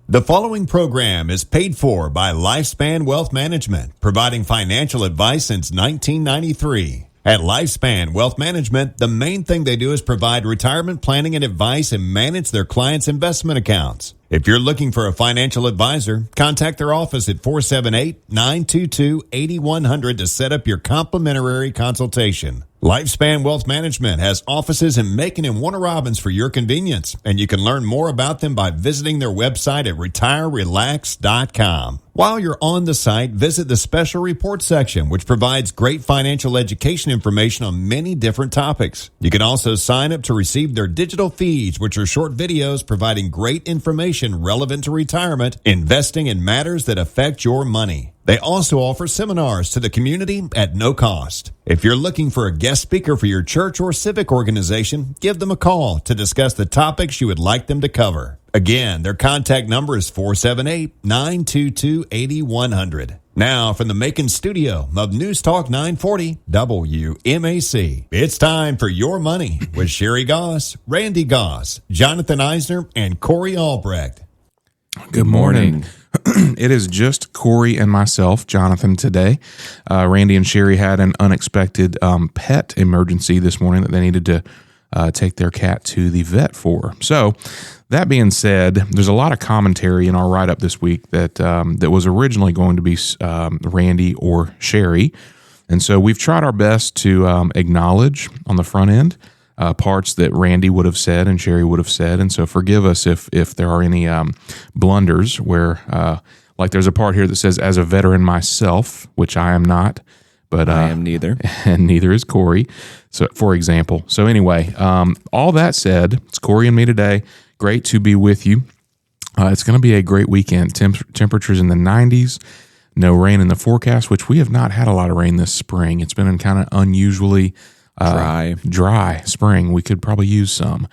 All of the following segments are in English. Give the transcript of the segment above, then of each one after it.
The following program is paid for by Lifespan Wealth Management, providing financial advice since 1993. At Lifespan Wealth Management, the main thing they do is provide retirement planning and advice and manage their clients' investment accounts. If you're looking for a financial advisor, contact their office at 478-922-8100 to set up your complimentary consultation. Lifespan Wealth Management has offices in Macon and Warner Robins for your convenience, and you can learn more about them by visiting their website at retirerelax.com. While you're on the site, visit the special report section, which provides great financial education information on many different topics. You can also sign up to receive their digital feeds, which are short videos providing great information relevant to retirement, investing, and matters that affect your money. They also offer seminars to the community at no cost. If you're looking for a guest speaker for your church or civic organization, give them a call to discuss the topics you would like them to cover. Again, their contact number is 478-922-8100. Now, from the Macon studio of News Talk 940 WMAC, it's time for Your Money with Sherry Goss, Randy Goss, Jonathan Eisner, and Corey Albrecht. Good morning. It is just Corey and myself, Jonathan, today. Randy and Sherry had an unexpected pet emergency this morning that they needed to take their cat to the vet for. So, that being said, there's a lot of commentary in our write-up this week that was originally going to be Randy or Sherry. And so we've tried our best to acknowledge on the front end parts that Randy would have said and Sherry would have said. And so forgive us if there are any blunders where, like there's a part here that says, as a veteran myself, which I am not. But I am neither. And neither is Corey, so for example. So anyway, all that said, it's Corey and me today. Great to be with you. It's going to be a great weekend. Temperatures in the 90s. No rain in the forecast, which we have not had a lot of rain this spring. It's been kind of unusually dry spring. We could probably use some.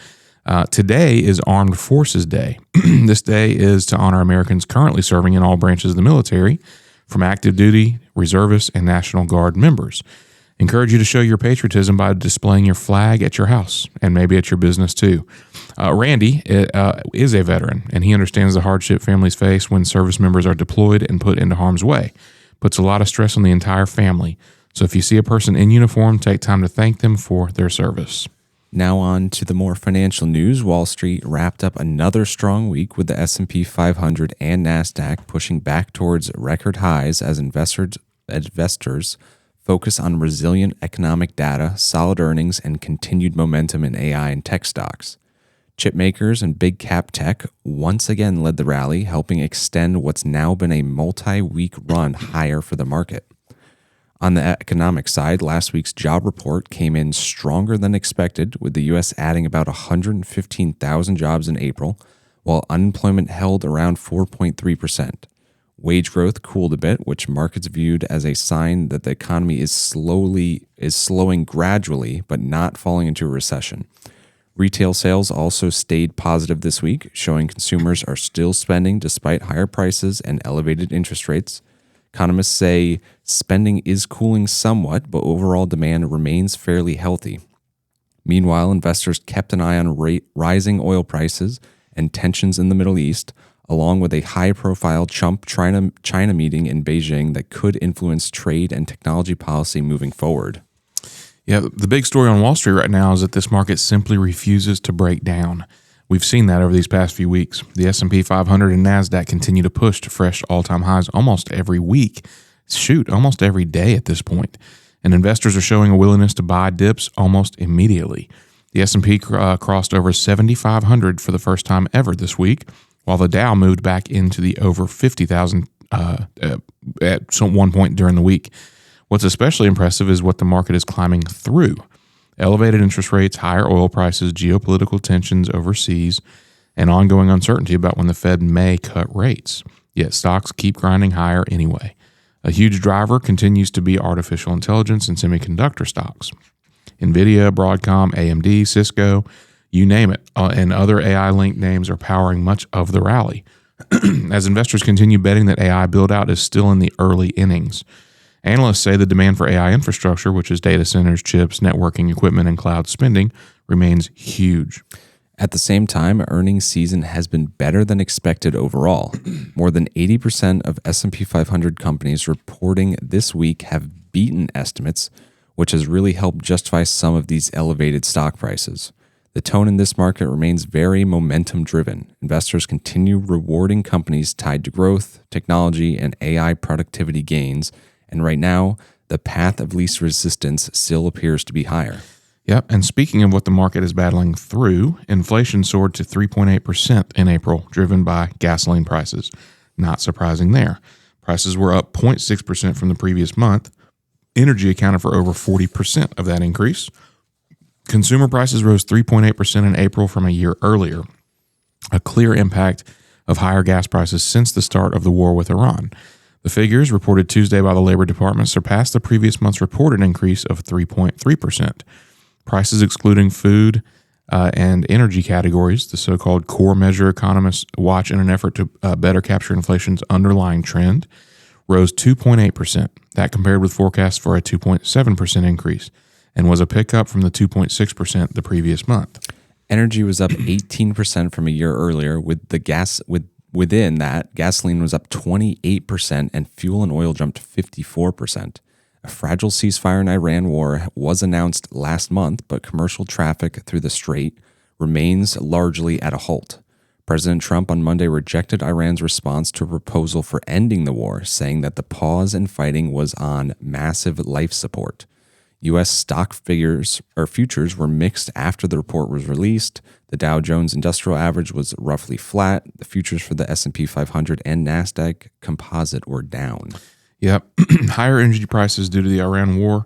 Today is Armed Forces Day. This day is to honor Americans currently serving in all branches of the military, from active duty, reservists, and National Guard members. Encourage you to show your patriotism by displaying your flag at your house and maybe at your business too. Randy is a veteran, and he understands the hardship families face when service members are deployed and put into harm's way. Puts a lot of stress on the entire family. So if you see a person in uniform, take time to thank them for their service. Now on to the more financial news. Wall Street wrapped up another strong week with the S&P 500 and NASDAQ pushing back towards record highs as investors focus on resilient economic data, solid earnings, and continued momentum in AI and tech stocks. Chip makers and big cap tech once again led the rally, helping extend what's now been a multi-week run higher for the market. On the economic side, last week's job report came in stronger than expected, with the U.S. adding about 115,000 jobs in April, while unemployment held around 4.3%. Wage growth cooled a bit, which markets viewed as a sign that the economy is slowing gradually, but not falling into a recession. Retail sales also stayed positive this week, showing consumers are still spending despite higher prices and elevated interest rates. Economists say spending is cooling somewhat, but overall demand remains fairly healthy. Meanwhile, investors kept an eye on rising oil prices and tensions in the Middle East, along with a high-profile Trump-China meeting in Beijing that could influence trade and technology policy moving forward. Yeah, the big story on Wall Street right now is that this market simply refuses to break down. We've seen that over these past few weeks. The S&P 500 and NASDAQ continue to push to fresh all-time highs almost every week. Almost every day at this point. And investors are showing a willingness to buy dips almost immediately. The S&P crossed over 7,500 for the first time ever this week, while the Dow moved back into the over 50,000 at some one point during the week. What's especially impressive is what the market is climbing through. Elevated interest rates, higher oil prices, geopolitical tensions overseas, and ongoing uncertainty about when the Fed may cut rates. Yet stocks keep grinding higher anyway. A huge driver continues to be artificial intelligence and semiconductor stocks. NVIDIA, Broadcom, AMD, Cisco, you name it, and other AI-linked names are powering much of the rally. As investors continue betting that AI build-out is still in the early innings. Analysts say the demand for AI infrastructure, which is data centers, chips, networking equipment, and cloud spending, remains huge. At the same time, earnings season has been better than expected overall. More than 80% of S&P 500 companies reporting this week have beaten estimates, which has really helped justify some of these elevated stock prices. The tone in this market remains very momentum-driven. Investors continue rewarding companies tied to growth, technology, and AI productivity gains, and right now, the path of least resistance still appears to be higher. Yep, and speaking of what the market is battling through, inflation soared to 3.8% in April, driven by gasoline prices. Not surprising there. Prices were up 0.6% from the previous month. Energy accounted for over 40% of that increase. Consumer prices rose 3.8% in April from a year earlier, a clear impact of higher gas prices since the start of the war with Iran. The figures reported Tuesday by the Labor Department surpassed the previous month's reported increase of 3.3%. Prices excluding food and energy categories, the so-called core measure economists watch in an effort to better capture inflation's underlying trend, rose 2.8%. That compared with forecasts for a 2.7% increase, and was a pickup from the 2.6% the previous month. Energy was up 18% from a year earlier. Within that, gasoline was up 28% and fuel and oil jumped 54%. A fragile ceasefire in Iran war was announced last month, but commercial traffic through the strait remains largely at a halt. President Trump on Monday rejected Iran's response to a proposal for ending the war, saying that the pause in fighting was on massive life support. U.S. stock futures were mixed after the report was released. The Dow Jones Industrial Average was roughly flat. The futures for the S&P 500 and NASDAQ Composite were down. Yep. Higher energy prices due to the Iran war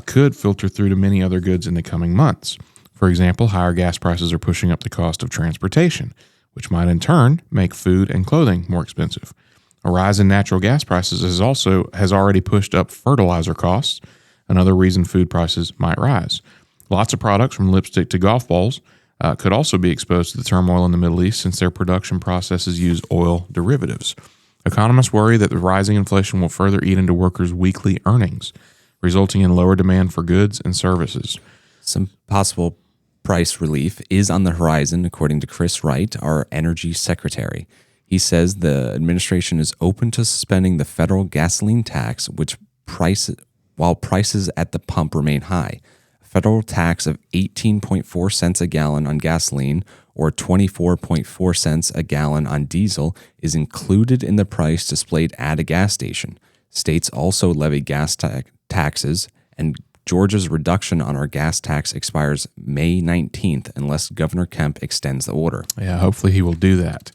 could filter through to many other goods in the coming months. For example, higher gas prices are pushing up the cost of transportation, which might in turn make food and clothing more expensive. A rise in natural gas prices has already pushed up fertilizer costs, another reason food prices might rise. Lots of products from lipstick to golf balls could also be exposed to the turmoil in the Middle East since their production processes use oil derivatives. Economists worry that the rising inflation will further eat into workers' weekly earnings, resulting in lower demand for goods and services. Some possible price relief is on the horizon, according to Chris Wright, our energy secretary. He says the administration is open to suspending the federal gasoline tax, while prices at the pump remain high. A federal tax of 18.4 cents a gallon on gasoline or 24.4 cents a gallon on diesel is included in the price displayed at a gas station. States also levy gas taxes, and Georgia's reduction on our gas tax expires May 19th unless Governor Kemp extends the order. Yeah, hopefully he will do that.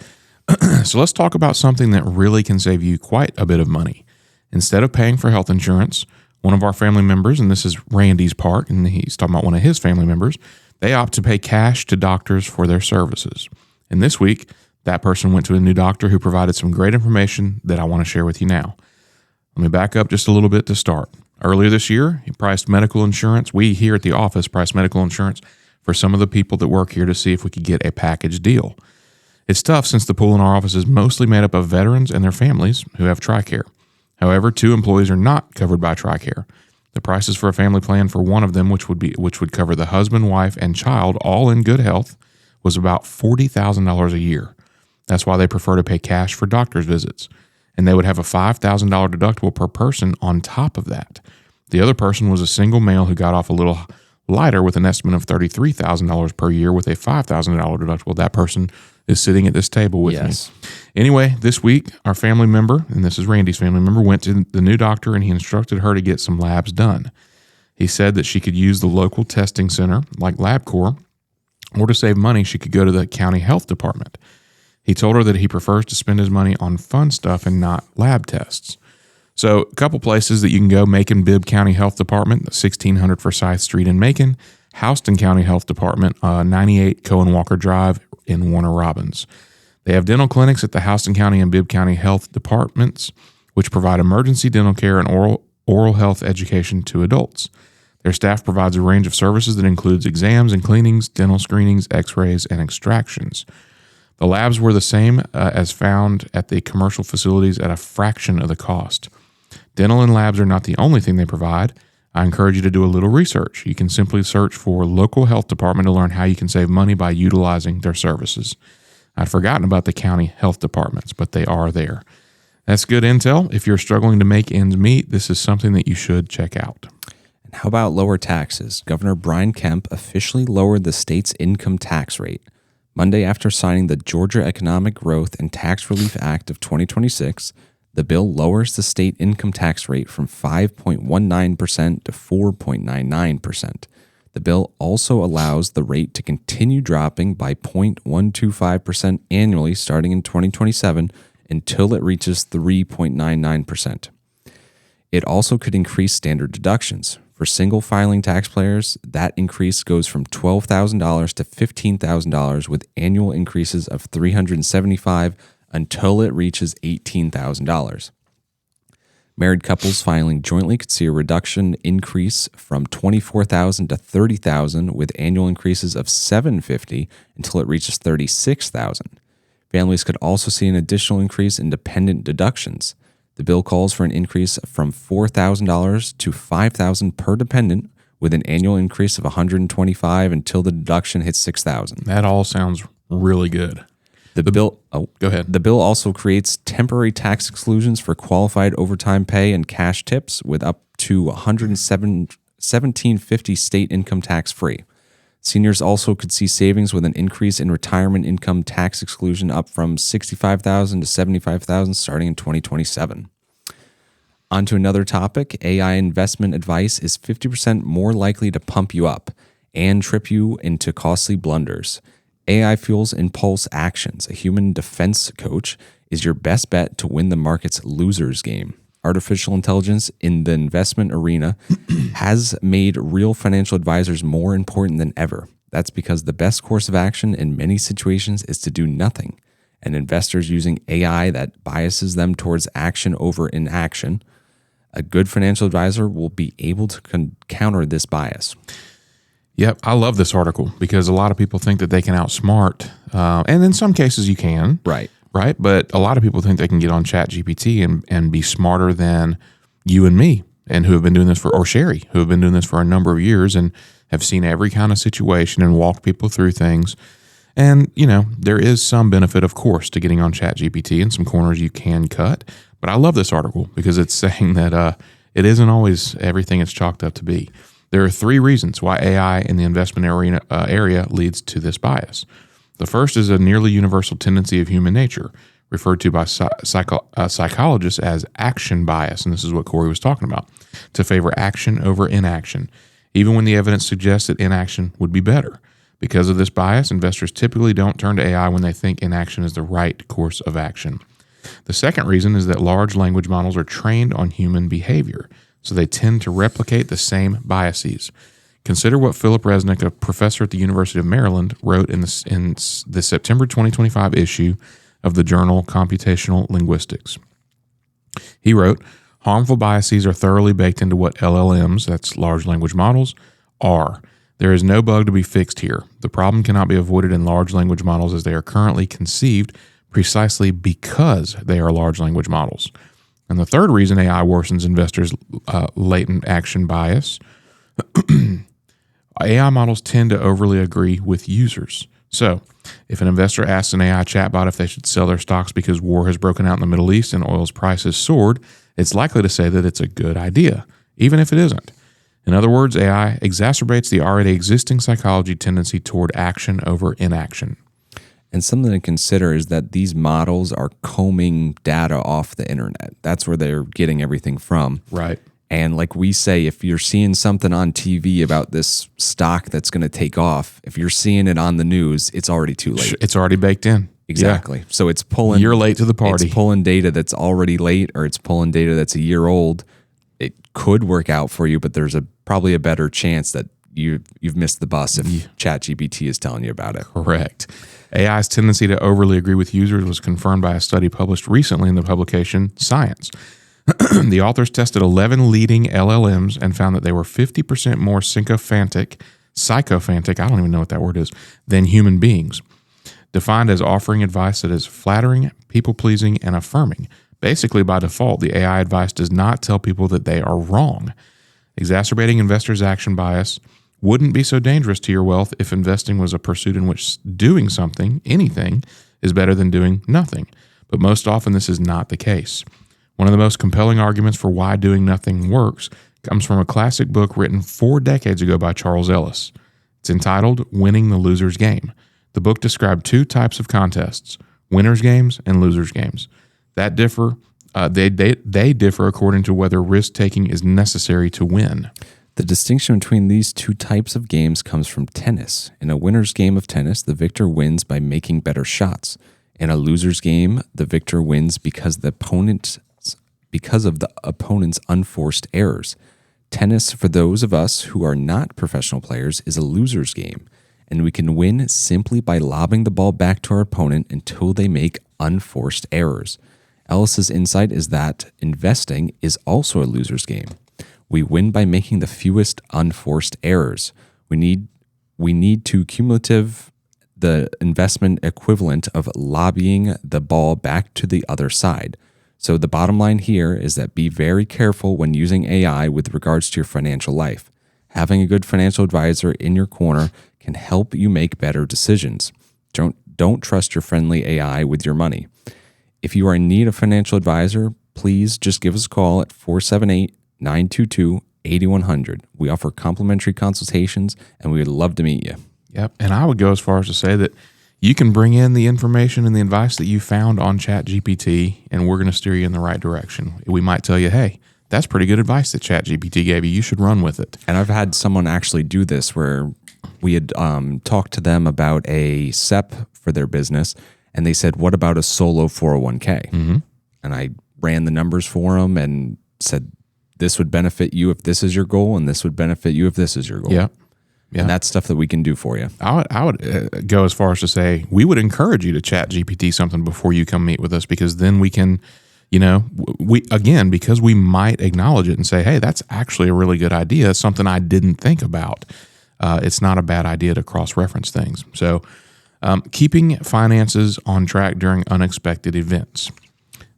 So let's talk about something that really can save you quite a bit of money. Instead of paying for health insurance, one of our family members, and this is Randy's part, and he's talking about one of his family members, they opt to pay cash to doctors for their services. And this week, that person went to a new doctor who provided some great information that I want to share with you now. Let me back up just a little bit to start. Earlier this year, he priced medical insurance. We here at the office priced medical insurance for some of the people that work here to see if we could get a package deal. It's tough since the pool in our office is mostly made up of veterans and their families who have TRICARE. However, 2 employees are not covered by TRICARE. The prices for a family plan for one of them, which would cover the husband, wife, and child, all in good health, was about $40,000 a year. That's why they prefer to pay cash for doctor's visits. And they would have a $5,000 deductible per person on top of that. The other person was a single male who got off a little lighter with an estimate of $33,000 per year with a $5,000 deductible. That person is sitting at this table with me. Anyway, this week, our family member, and this is Randy's family member, went to the new doctor and he instructed her to get some labs done. He said that she could use the local testing center like LabCorp, or to save money, she could go to the county health department. He told her that he prefers to spend his money on fun stuff and not lab tests. So a couple places that you can go: Macon-Bibb County Health Department, 1600 Forsyth Street in Macon; Houston County Health Department, 98 Cohen Walker Drive in Warner Robins. They have dental clinics at the Houston County and Bibb County Health Departments, which provide emergency dental care and oral health education to adults. Their staff provides a range of services that includes exams and cleanings, dental screenings, x-rays, and extractions. The labs were the same as found at the commercial facilities at a fraction of the cost. Dental and labs are not the only thing they provide. I encourage you to do a little research. You can simply search for local health department to learn how you can save money by utilizing their services. I'd forgotten about the county health departments, but they are there. That's good intel. If you're struggling to make ends meet, this is something that you should check out. And how about lower taxes? Governor Brian Kemp officially lowered the state's income tax rate Monday after signing the Georgia Economic Growth and Tax Relief Act of 2026. The bill lowers the state income tax rate from 5.19% to 4.99%. The bill also allows the rate to continue dropping by 0.125% annually starting in 2027 until it reaches 3.99%. It also could increase standard deductions. For single filing taxpayers, that increase goes from $12,000 to $15,000 with annual increases of $375 until it reaches $18,000. Married couples filing jointly could see a reduction increase from $24,000 to $30,000 with annual increases of $750 until it reaches $36,000. Families could also see an additional increase in dependent deductions. The bill calls for an increase from $4,000 to $5,000 per dependent with an annual increase of $125 until the deduction hits $6,000. That all sounds really good. Go ahead. The bill also creates temporary tax exclusions for qualified overtime pay and cash tips with up to $117.50 state income tax free. Seniors also could see savings with an increase in retirement income tax exclusion up from $65,000 to $75,000 starting in 2027. On to another topic. AI investment advice is 50% more likely to pump you up and trip you into costly blunders. AI fuels impulse actions. A human defense coach is your best bet to win the market's losers game. Artificial intelligence in the investment arena has made real financial advisors more important than ever. That's because the best course of action in many situations is to do nothing. And investors using AI that biases them towards action over inaction, a good financial advisor will be able to counter this bias. Yep, I love this article because a lot of people think that they can outsmart, and in some cases you can. Right. But a lot of people think they can get on ChatGPT and be smarter than you and me, and who have been doing this or Sherry, who have been doing this for a number of years and have seen every kind of situation and walked people through things. And, there is some benefit, of course, to getting on ChatGPT and some corners you can cut. But I love this article because it's saying that it isn't always everything it's chalked up to be. There are 3 reasons why AI in the investment area leads to this bias. The first is a nearly universal tendency of human nature, referred to by psychologists as action bias, and this is what Corey was talking about, to favor action over inaction, even when the evidence suggests that inaction would be better. Because of this bias, investors typically don't turn to AI when they think inaction is the right course of action. The second reason is that large language models are trained on human behavior, so they tend to replicate the same biases. Consider what Philip Resnick, a professor at the University of Maryland, wrote in the September 2025 issue of the journal Computational Linguistics. He wrote, harmful biases are thoroughly baked into what LLMs, that's large language models, are. There is no bug to be fixed here. The problem cannot be avoided in large language models as they are currently conceived precisely because they are large language models. And the third reason AI worsens investors' latent action bias, AI models tend to overly agree with users. So, if an investor asks an AI chatbot if they should sell their stocks because war has broken out in the Middle East and oil's price has soared, it's likely to say that it's a good idea, even if it isn't. In other words, AI exacerbates the already existing psychology tendency toward action over inaction. And something to consider is that these models are combing data off the internet. That's where they're getting everything from. Right. And like we say, if you're seeing something on TV about this stock that's going to take off, if you're seeing it on the news, it's already too late. It's already baked in. Exactly. Yeah. So it's pulling. You're late to the party. It's pulling data that's already late, or it's pulling data that's a year old. It could work out for you, but there's probably a better chance that you've missed the bus if ChatGPT is telling you about it. Correct. AI's tendency to overly agree with users was confirmed by a study published recently in the publication Science. The authors tested 11 leading LLMs and found that they were 50% more sycophantic, I don't even know what that word is, than human beings, defined as offering advice that is flattering, people-pleasing, and affirming. Basically, by default, the AI advice does not tell people that they are wrong. Exacerbating investors' action bias wouldn't be so dangerous to your wealth if investing was a pursuit in which doing something, anything, is better than doing nothing. But most often this is not the case. One of the most compelling arguments for why doing nothing works comes from a classic book written 4 decades ago by Charles Ellis. It's entitled Winning the Loser's Game. The book described 2 types of contests, winners' games and losers' games. That differ. They differ according to whether risk-taking is necessary to win. The distinction between these 2 types of games comes from tennis. In a winner's game of tennis, the victor wins by making better shots. In a loser's game, the victor wins because of the opponent's unforced errors. Tennis, for those of us who are not professional players, is a loser's game, and we can win simply by lobbing the ball back to our opponent until they make unforced errors. Ellis's insight is that investing is also a loser's game. We win by making the fewest unforced errors. We need to cumulative the investment equivalent of lobbying the ball back to the other side. So the bottom line here is that be very careful when using AI with regards to your financial life. Having a good financial advisor in your corner can help you make better decisions. Don't trust your friendly AI with your money. If you are in need of a financial advisor, please just give us a call at 478-922-8100. We offer complimentary consultations, and we would love to meet you. Yep. And I would go as far as to say that you can bring in the information and the advice that you found on ChatGPT, and we're going to steer you in the right direction. We might tell you, hey, that's pretty good advice that ChatGPT gave you. You should run with it. And I've had someone actually do this where we had talked to them about a SEP for their business, and they said, what about a solo 401k? Mm-hmm. And I ran the numbers for them and said, this would benefit you if this is your goal, and this would benefit you if this is your goal. Yeah. And that's stuff that we can do for you. I would go as far as to say we would encourage you to chat GPT something before you come meet with us, because then we can, because we might acknowledge it and say, hey, that's actually a really good idea, something I didn't think about. It's not a bad idea to cross-reference things. So keeping finances on track during unexpected events.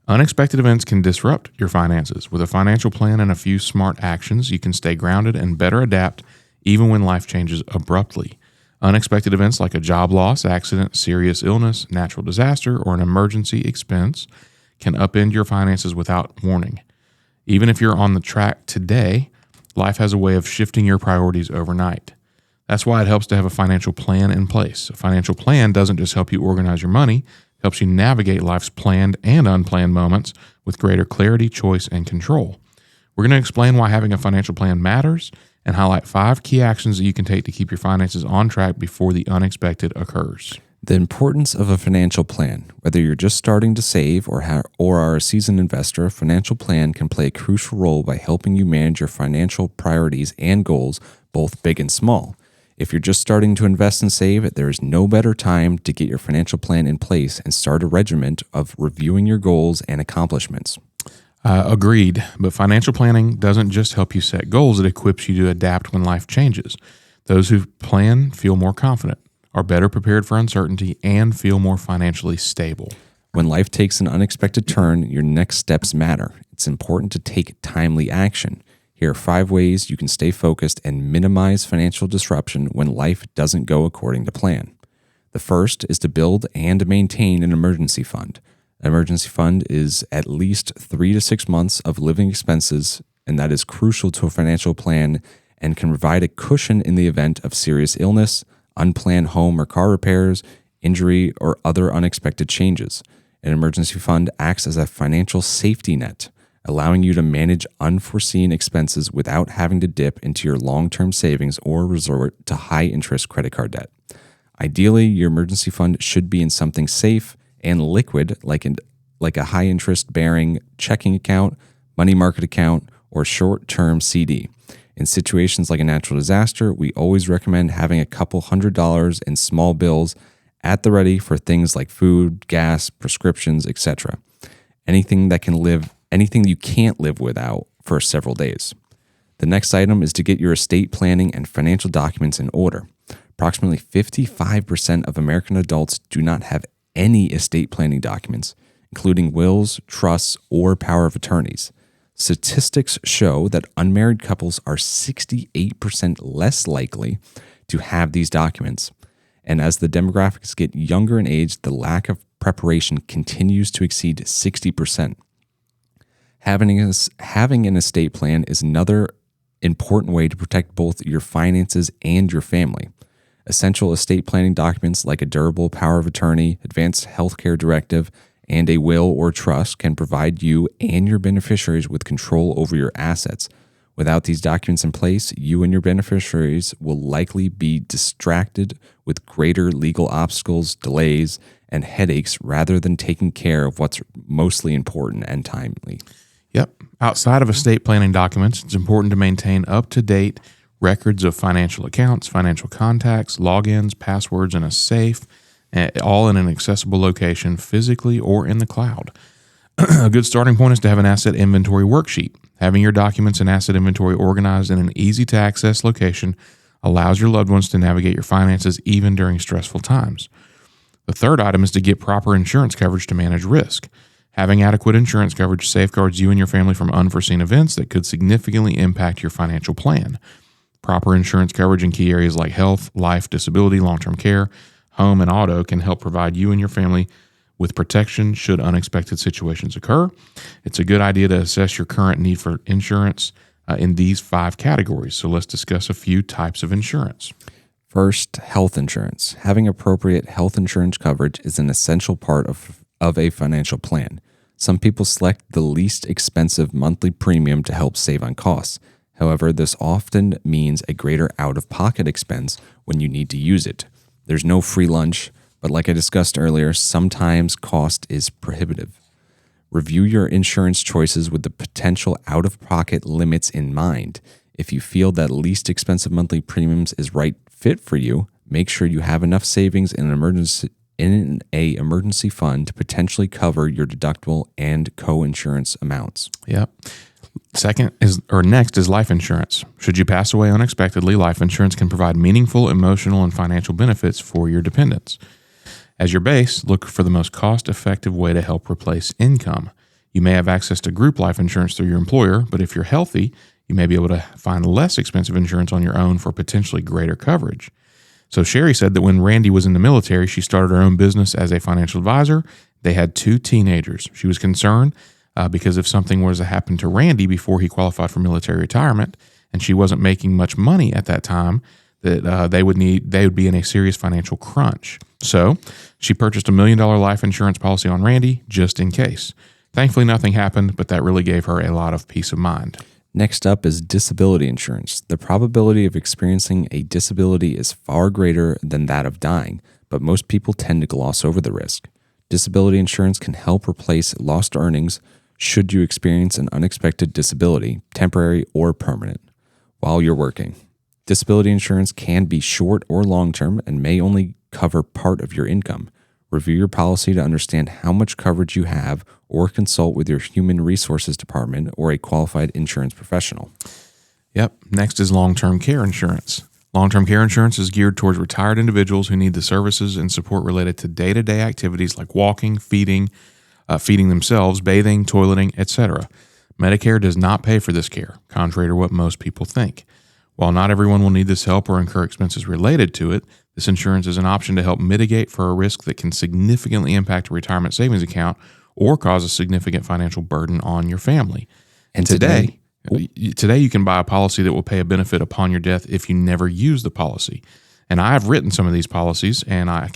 Unexpected events can disrupt your finances. With a financial plan and a few smart actions, you can stay grounded and better adapt even when life changes abruptly. Unexpected events like a job loss, accident, serious illness, natural disaster, or an emergency expense can upend your finances without warning. Even if you're on the track today, life has a way of shifting your priorities overnight. That's why it helps to have a financial plan in place. A financial plan doesn't just help you organize your money, it helps you navigate life's planned and unplanned moments with greater clarity, choice, and control. We're going to explain why having a financial plan matters and highlight 5 key actions that you can take to keep your finances on track before the unexpected occurs. The importance of a financial plan. Whether you're just starting to save or are a seasoned investor, a financial plan can play a crucial role by helping you manage your financial priorities and goals, both big and small. If you're just starting to invest and save, there is no better time to get your financial plan in place and start a regimen of reviewing your goals and accomplishments. Agreed, but financial planning doesn't just help you set goals, it equips you to adapt when life changes. Those who plan feel more confident, are better prepared for uncertainty, and feel more financially stable. When life takes an unexpected turn, your next steps matter. It's important to take timely action. Here are 5 ways you can stay focused and minimize financial disruption when life doesn't go according to plan. The first is to build and maintain an emergency fund. An emergency fund is at least 3 to 6 months of living expenses, and that is crucial to a financial plan and can provide a cushion in the event of serious illness, unplanned home or car repairs, injury, or other unexpected changes. An emergency fund acts as a financial safety net, allowing you to manage unforeseen expenses without having to dip into your long-term savings or resort to high-interest credit card debt. Ideally, your emergency fund should be in something safe and liquid, like a high-interest bearing checking account, money market account, or short-term CD. In situations like a natural disaster, we always recommend having a couple $100s in small bills at the ready for things like food, gas, prescriptions, etc. Anything you can't live without for several days. The next item is to get your estate planning and financial documents in order. Approximately 55% of American adults do not have any estate planning documents, including wills, trusts, or power of attorneys. Statistics show that unmarried couples are 68% less likely to have these documents. And as the demographics get younger in age, the lack of preparation continues to exceed 60%. Having an estate plan is another important way to protect both your finances and your family. Essential estate planning documents like a durable power of attorney, advanced healthcare directive, and a will or trust can provide you and your beneficiaries with control over your assets. Without these documents in place, you and your beneficiaries will likely be distracted with greater legal obstacles, delays, and headaches rather than taking care of what's mostly important and timely. Yep. Outside of estate planning documents, it's important to maintain up-to-date records of financial accounts, financial contacts, logins, passwords in a safe, all in an accessible location, physically or in the cloud. A good starting point is to have an asset inventory worksheet. Having your documents and asset inventory organized in an easy-to-access location allows your loved ones to navigate your finances even during stressful times. The third item is to get proper insurance coverage to manage risk. Having adequate insurance coverage safeguards you and your family from unforeseen events that could significantly impact your financial plan. Proper insurance coverage in key areas like health, life, disability, long-term care, home, and auto can help provide you and your family with protection should unexpected situations occur. It's a good idea to assess your current need for insurance in these 5 categories. So let's discuss a few types of insurance. First, health insurance. Having appropriate health insurance coverage is an essential part of a financial plan. Some people select the least expensive monthly premium to help save on costs. However, this often means a greater out-of-pocket expense when you need to use it. There's no free lunch, but like I discussed earlier, sometimes cost is prohibitive. Review your insurance choices with the potential out-of-pocket limits in mind. If you feel that least expensive monthly premiums is right fit for you, make sure you have enough savings in an emergency fund to potentially cover your deductible and co-insurance amounts. Yep. Next is life insurance. Should you pass away unexpectedly, life insurance can provide meaningful emotional and financial benefits for your dependents. As your base, look for the most cost-effective way to help replace income. You may have access to group life insurance through your employer, but if you're healthy, you may be able to find less expensive insurance on your own for potentially greater coverage. So Sherry said that when Randy was in the military, she started her own business as a financial advisor. They had 2 teenagers. She was concerned because if something was to happen to Randy before he qualified for military retirement, and she wasn't making much money at that time, that they would be in a serious financial crunch. So she purchased $1 million life insurance policy on Randy just in case. Thankfully, nothing happened, but that really gave her a lot of peace of mind. Next up is disability insurance. The probability of experiencing a disability is far greater than that of dying, but most people tend to gloss over the risk. Disability insurance can help replace lost earnings should you experience an unexpected disability, temporary or permanent, while you're working. Disability insurance can be short or long-term and may only cover part of your income. Review your policy to understand how much coverage you have or consult with your human resources department or a qualified insurance professional. Yep. Next is long-term care insurance. Long-term care insurance is geared towards retired individuals who need the services and support related to day-to-day activities like walking, feeding themselves, bathing, toileting, etc. Medicare does not pay for this care, contrary to what most people think. While not everyone will need this help or incur expenses related to it, this insurance is an option to help mitigate for a risk that can significantly impact a retirement savings account or cause a significant financial burden on your family. And today you can buy a policy that will pay a benefit upon your death if you never use the policy. And I have written some of these policies, and I've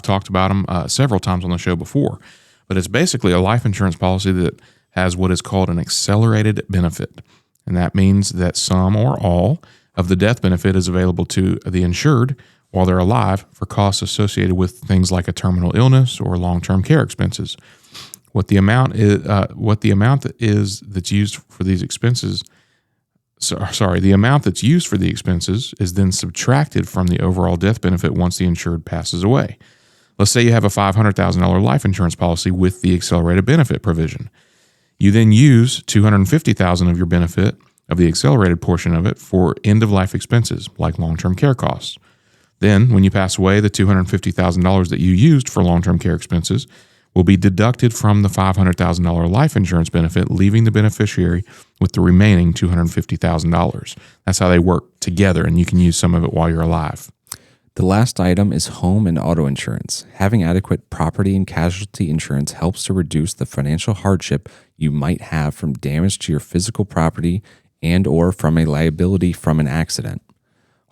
talked about them several times on the show before. But it's basically a life insurance policy that has what is called an accelerated benefit. And that means that some or all of the death benefit is available to the insured while they're alive for costs associated with things like a terminal illness or long-term care expenses. The amount that's used for the expenses is then subtracted from the overall death benefit once the insured passes away. Let's say you have a $500,000 life insurance policy with the accelerated benefit provision. You then use $250,000 of your benefit of the accelerated portion of it for end-of-life expenses like long-term care costs. Then, when you pass away, the $250,000 that you used for long-term care expenses will be deducted from the $500,000 life insurance benefit, leaving the beneficiary with the remaining $250,000. That's how they work together, and you can use some of it while you're alive. The last item is home and auto insurance. Having adequate property and casualty insurance helps to reduce the financial hardship you might have from damage to your physical property and or from a liability from an accident.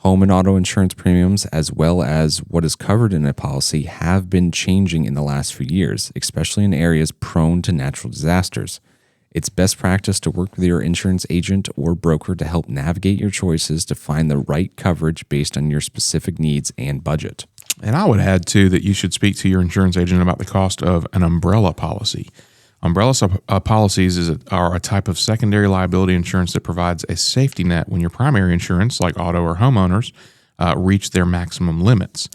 Home and auto insurance premiums, as well as what is covered in a policy, have been changing in the last few years, especially in areas prone to natural disasters. It's best practice to work with your insurance agent or broker to help navigate your choices to find the right coverage based on your specific needs and budget. And I would add, too, that you should speak to your insurance agent about the cost of an umbrella policy. Umbrella policies are a type of secondary liability insurance that provides a safety net when your primary insurance, like auto or homeowners, reach their maximum limits.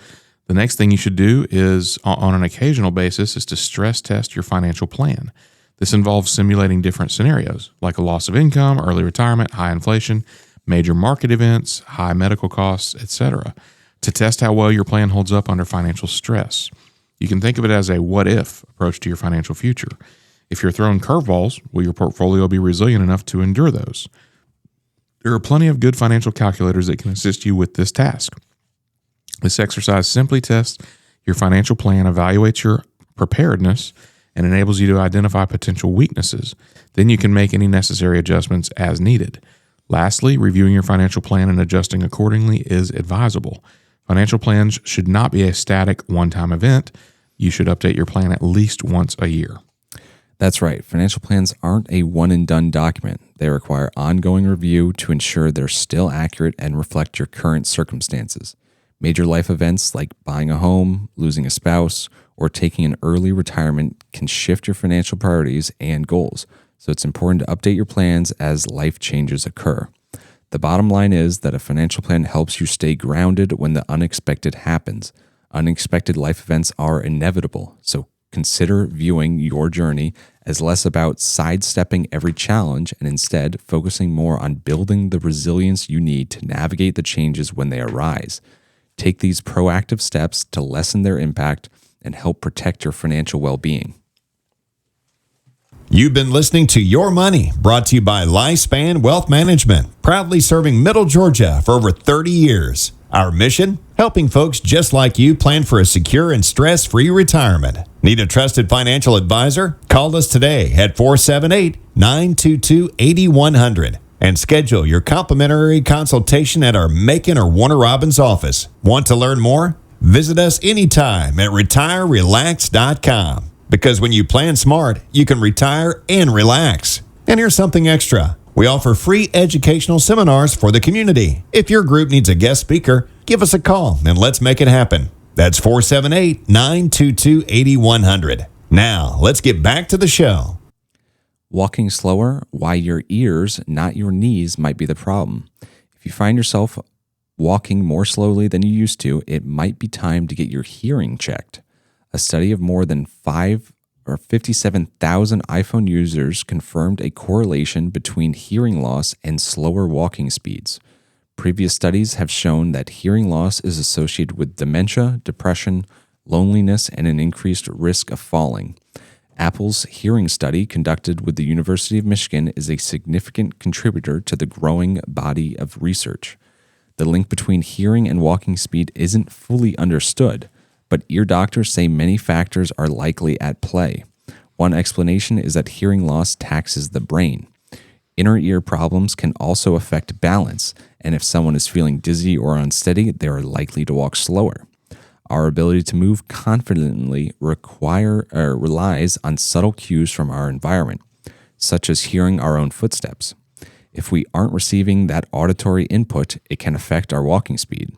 The next thing you should do is, on an occasional basis, is to stress test your financial plan. This involves simulating different scenarios, like a loss of income, early retirement, high inflation, major market events, high medical costs, etc., to test how well your plan holds up under financial stress. You can think of it as a what-if approach to your financial future. If you're thrown curveballs, will your portfolio be resilient enough to endure those? There are plenty of good financial calculators that can assist you with this task. This exercise simply tests your financial plan, evaluates your preparedness, and enables you to identify potential weaknesses. Then you can make any necessary adjustments as needed. Lastly, reviewing your financial plan and adjusting accordingly is advisable. Financial plans should not be a static one-time event. You should update your plan at least once a year. That's right. Financial plans aren't a one-and-done document. They require ongoing review to ensure they're still accurate and reflect your current circumstances. Major life events like buying a home, losing a spouse, or taking an early retirement can shift your financial priorities and goals, so it's important to update your plans as life changes occur. The bottom line is that a financial plan helps you stay grounded when the unexpected happens. Unexpected life events are inevitable, so consider viewing your journey as less about sidestepping every challenge and instead focusing more on building the resilience you need to navigate the changes when they arise. Take these proactive steps to lessen their impact and help protect your financial well-being. You've been listening to Your Money, brought to you by Lifespan Wealth Management, proudly serving Middle Georgia for over 30 years. Our mission? Helping folks just like you plan for a secure and stress-free retirement. Need a trusted financial advisor? Call us today at 478-922-8100 and schedule your complimentary consultation at our Macon or Warner Robins office. Want to learn more? Visit us anytime at retirerelax.com. Because when you plan smart, you can retire and relax. And here's something extra. We offer free educational seminars for the community. If your group needs a guest speaker, give us a call and let's make it happen. That's 478-922-8100. Now, let's get back to the show. Walking slower, why your ears, not your knees, might be the problem. If you find yourself walking more slowly than you used to, it might be time to get your hearing checked. A study of more than 57,000 iPhone users confirmed a correlation between hearing loss and slower walking speeds. Previous studies have shown that hearing loss is associated with dementia, depression, loneliness, and an increased risk of falling. Apple's hearing study conducted with the University of Michigan is a significant contributor to the growing body of research. The link between hearing and walking speed isn't fully understood, but ear doctors say many factors are likely at play. One explanation is that hearing loss taxes the brain. Inner ear problems can also affect balance, and if someone is feeling dizzy or unsteady, they are likely to walk slower. Our ability to move confidently relies on subtle cues from our environment, such as hearing our own footsteps. If we aren't receiving that auditory input, it can affect our walking speed.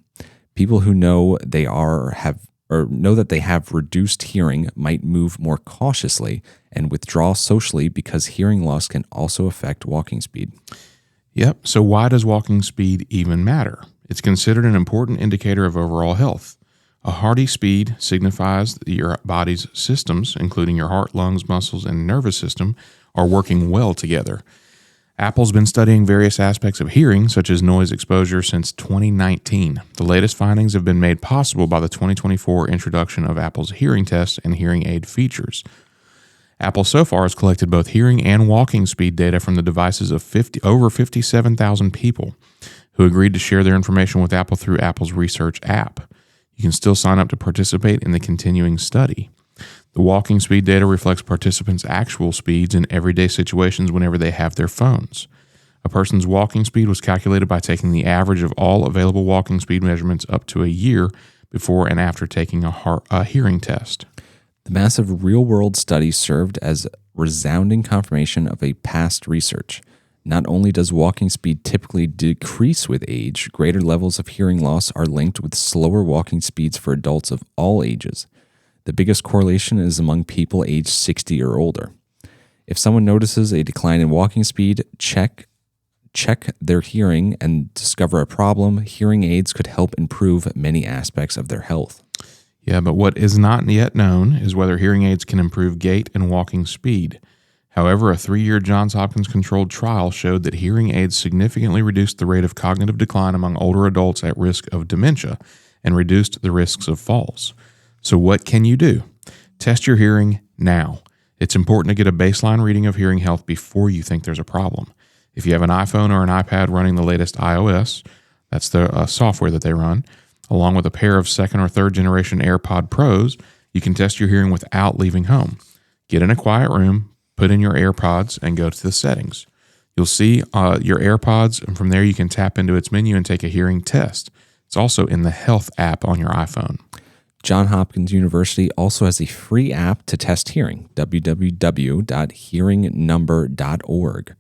People who know that they have reduced hearing might move more cautiously and withdraw socially because hearing loss can also affect walking speed. Yep. So why does walking speed even matter? It's considered an important indicator of overall health. A hearty speed signifies that your body's systems, including your heart, lungs, muscles, and nervous system, are working well together. Apple's been studying various aspects of hearing, such as noise exposure, since 2019. The latest findings have been made possible by the 2024 introduction of Apple's hearing test and hearing aid features. Apple so far has collected both hearing and walking speed data from the devices of over 57,000 people who agreed to share their information with Apple through Apple's research app. You can still sign up to participate in the continuing study. The walking speed data reflects participants' actual speeds in everyday situations whenever they have their phones. A person's walking speed was calculated by taking the average of all available walking speed measurements up to a year before and after taking a hearing test. The massive real-world study served as resounding confirmation of a past research. Not only does walking speed typically decrease with age, greater levels of hearing loss are linked with slower walking speeds for adults of all ages. The biggest correlation is among people aged 60 or older. If someone notices a decline in walking speed, check their hearing and discover a problem. Hearing aids could help improve many aspects of their health. Yeah, but what is not yet known is whether hearing aids can improve gait and walking speed. However, a 3-year Johns Hopkins controlled trial showed that hearing aids significantly reduced the rate of cognitive decline among older adults at risk of dementia and reduced the risks of falls. So what can you do? Test your hearing now. It's important to get a baseline reading of hearing health before you think there's a problem. If you have an iPhone or an iPad running the latest iOS, that's the software that they run, along with a pair of second or third generation AirPod Pros, you can test your hearing without leaving home. Get in a quiet room, put in your AirPods, and go to the settings. You'll see your AirPods, and from there you can tap into its menu and take a hearing test. It's also in the Health app on your iPhone. Johns Hopkins University also has a free app to test hearing, www.hearingnumber.org.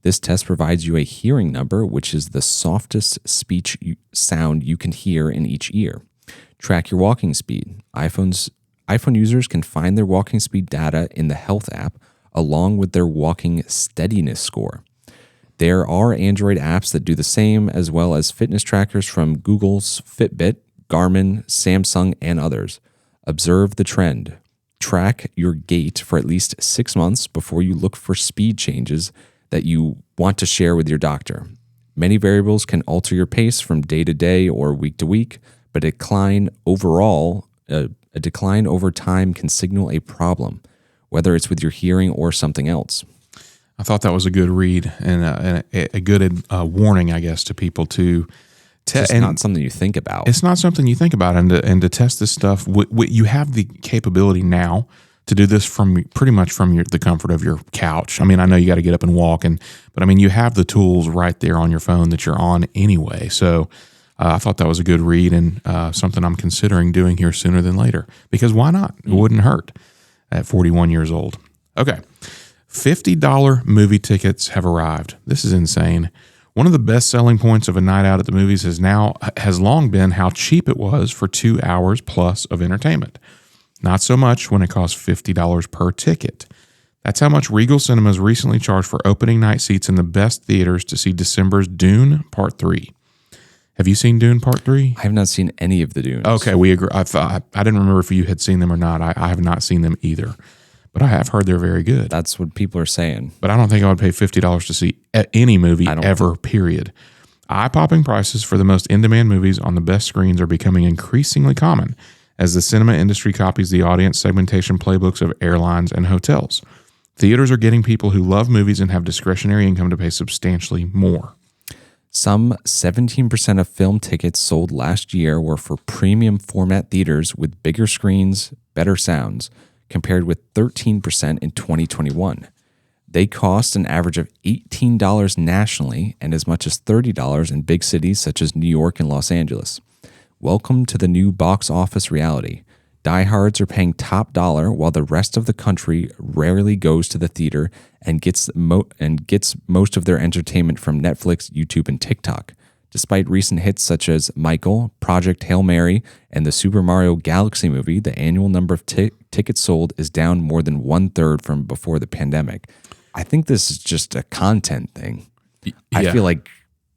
This test provides you a hearing number, which is the softest speech sound you can hear in each ear. Track your walking speed. iPhone users can find their walking speed data in the Health app, along with their walking steadiness score. There are Android apps that do the same, as well as fitness trackers from Google's Fitbit, Garmin, Samsung, and others. Observe the trend. Track your gait for at least 6 months before you look for speed changes that you want to share with your doctor. Many variables can alter your pace from day to day or week to week, but a decline over time can signal a problem, whether it's with your hearing or something else. I thought that was a good read and a good warning, I guess, to people to It's not something you think about. It's not something you think about, and to test this stuff, you have the capability now to do this pretty much from the comfort of your couch. I mean, I know you got to get up and walk, but I mean, you have the tools right there on your phone that you're on anyway. So I thought that was a good read and something I'm considering doing here sooner than later, because why not? It wouldn't hurt at 41 years old. Okay, $50 movie tickets have arrived. This is insane. One of the best selling points of a night out at the movies has long been how cheap it was for 2 hours plus of entertainment. Not so much when it costs $50 per ticket. That's how much Regal Cinemas recently charged for opening night seats in the best theaters to see December's Dune Part 3. Have you seen Dune Part 3? I have not seen any of the Dunes. Okay, we agree. I didn't remember if you had seen them or not. I have not seen them either. But I have heard they're very good. That's what people are saying. But I don't think I would pay $50 to see any movie ever, period. Eye-popping prices for the most in-demand movies on the best screens are becoming increasingly common as the cinema industry copies the audience segmentation playbooks of airlines and hotels. Theaters are getting people who love movies and have discretionary income to pay substantially more. Some 17% of film tickets sold last year were for premium format theaters with bigger screens, better sounds, compared with 13% in 2021. They cost an average of $18 nationally and as much as $30 in big cities such as New York and Los Angeles. Welcome to the new box office reality. Diehards are paying top dollar while the rest of the country rarely goes to the theater and gets most of their entertainment from Netflix, YouTube, and TikTok. Despite recent hits such as Michael, Project Hail Mary, and the Super Mario Galaxy movie, the annual number of tickets sold is down more than 1/3 from before the pandemic. I think this is just a content thing. Yeah. I feel like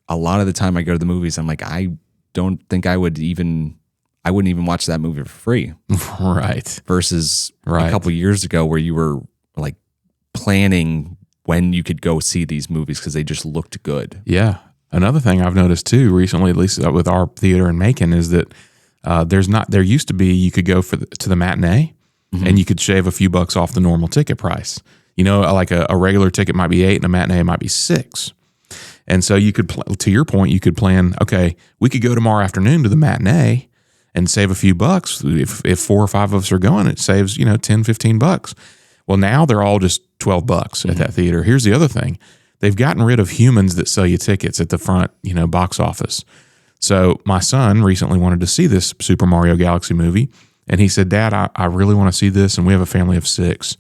a lot of the time I go to the movies, I'm like, I don't think I wouldn't even watch that movie for free. Right. Versus a couple years ago where you were like planning when you could go see these movies because they just looked good. Yeah. Another thing I've noticed too recently, at least with our theater in Macon, is that there used to be you could go to the matinee and you could shave a few bucks off the normal ticket price. You know, like a regular ticket might be $8 and a matinee might be $6. And so you could, to your point, you could plan, okay, we could go tomorrow afternoon to the matinee and save a few bucks. If 4 or 5 of us are going, it saves, $10, $15. Well, now they're all just $12 at that theater. Here's the other thing. They've gotten rid of humans that sell you tickets at the front, box office. So my son recently wanted to see this Super Mario Galaxy movie, and he said, Dad, I really want to see this, and we have a family of 6.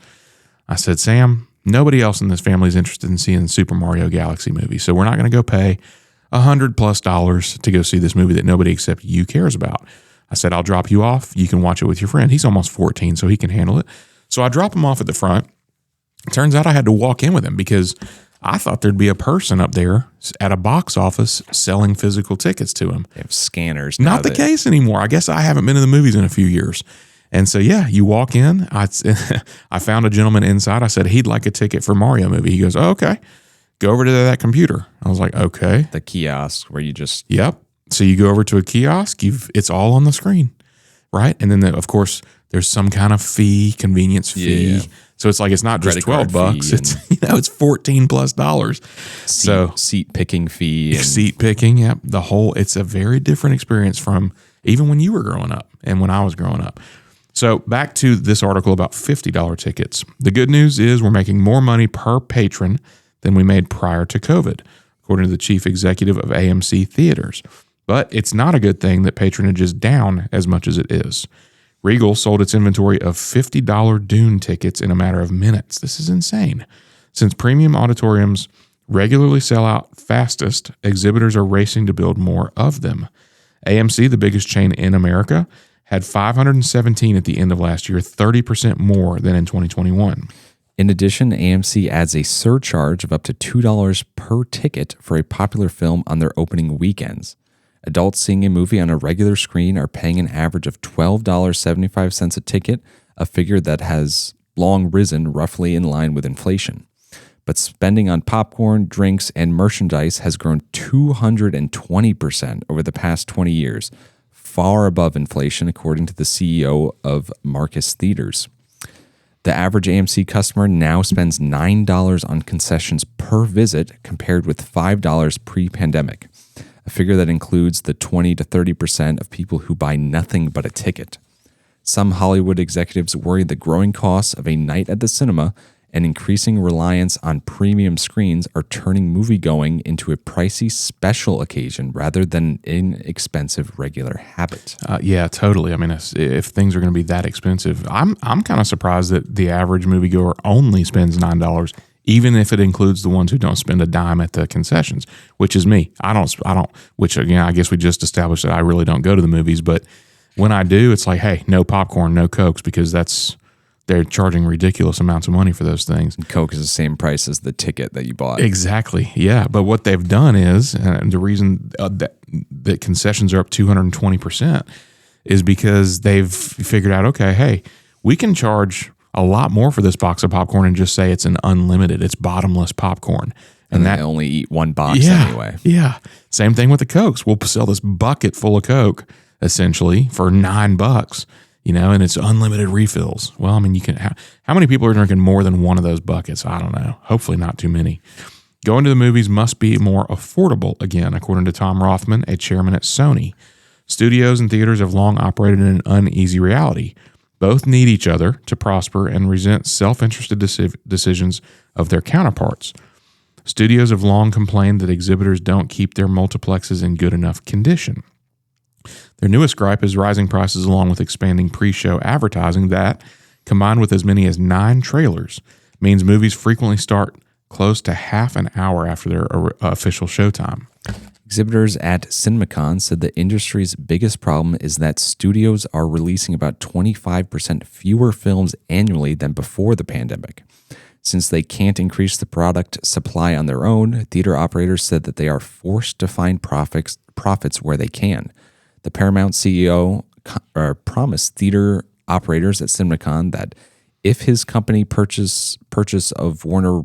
I said, Sam, nobody else in this family is interested in seeing the Super Mario Galaxy movie, so we're not going to go pay $100+ to go see this movie that nobody except you cares about. I said, I'll drop you off. You can watch it with your friend. He's almost 14, so he can handle it. So I drop him off at the front. Turns out I had to walk in with him because I thought there'd be a person up there at a box office selling physical tickets to him. They have scanners now. Not the case anymore. I guess I haven't been to the movies in a few years. And so, yeah, you walk in. I found a gentleman inside. I said, he'd like a ticket for Mario movie. He goes, oh, okay. Go over to that computer. I was like, okay. The kiosk where you just... Yep. So you go over to a kiosk. It's all on the screen, right? And then, of course, there's some kind of convenience fee. Yeah. So it's like it's not just $12. It's it's $14+. Seat picking fee. Seat picking, yep. It's a very different experience from even when you were growing up and when I was growing up. So back to this article about $50 tickets. The good news is we're making more money per patron than we made prior to COVID, according to the chief executive of AMC Theaters. But it's not a good thing that patronage is down as much as it is. Regal sold its inventory of $50 Dune tickets in a matter of minutes. This is insane. Since premium auditoriums regularly sell out fastest, exhibitors are racing to build more of them. AMC, the biggest chain in America, had 517 at the end of last year, 30% more than in 2021. In addition, AMC adds a surcharge of up to $2 per ticket for a popular film on their opening weekends. Adults seeing a movie on a regular screen are paying an average of $12.75 a ticket, a figure that has long risen roughly in line with inflation. But spending on popcorn, drinks, and merchandise has grown 220% over the past 20 years, far above inflation, according to the CEO of Marcus Theaters. The average AMC customer now spends $9 on concessions per visit, compared with $5 pre-pandemic, a figure that includes the 20 to 30% of people who buy nothing but a ticket. Some Hollywood executives worry the growing costs of a night at the cinema and increasing reliance on premium screens are turning moviegoing into a pricey special occasion rather than an inexpensive regular habit. Yeah, totally. I mean, if things are going to be that expensive, I'm kind of surprised that the average moviegoer only spends $9, even if it includes the ones who don't spend a dime at the concessions, which is me. I don't. Which again, I guess we just established that I really don't go to the movies, but when I do, it's like, hey, no popcorn, no Cokes, because they're charging ridiculous amounts of money for those things. And Coke is the same price as the ticket that you bought. Exactly. Yeah. But what they've done is, and the reason that concessions are up 220% is because they've figured out, okay, hey, we can charge a lot more for this box of popcorn and just say it's an unlimited, it's bottomless popcorn. And they only eat one box anyway. Yeah. Same thing with the Cokes. We'll sell this bucket full of Coke essentially for $9. And it's unlimited refills. Well, I mean, how many people are drinking more than one of those buckets? I don't know. Hopefully not too many. Going to the movies must be more affordable again, according to Tom Rothman, a chairman at Sony. Studios and theaters have long operated in an uneasy reality. Both need each other to prosper and resent self-interested decisions of their counterparts. Studios have long complained that exhibitors don't keep their multiplexes in good enough condition. Their newest gripe is rising prices along with expanding pre-show advertising that, combined with as many as 9 trailers, means movies frequently start close to half an hour after their official showtime. Exhibitors at CinemaCon said the industry's biggest problem is that studios are releasing about 25% fewer films annually than before the pandemic. Since they can't increase the product supply on their own, theater operators said that they are forced to find profits where they can. The Paramount CEO promised theater operators at CinemaCon that if his company purchase of Warner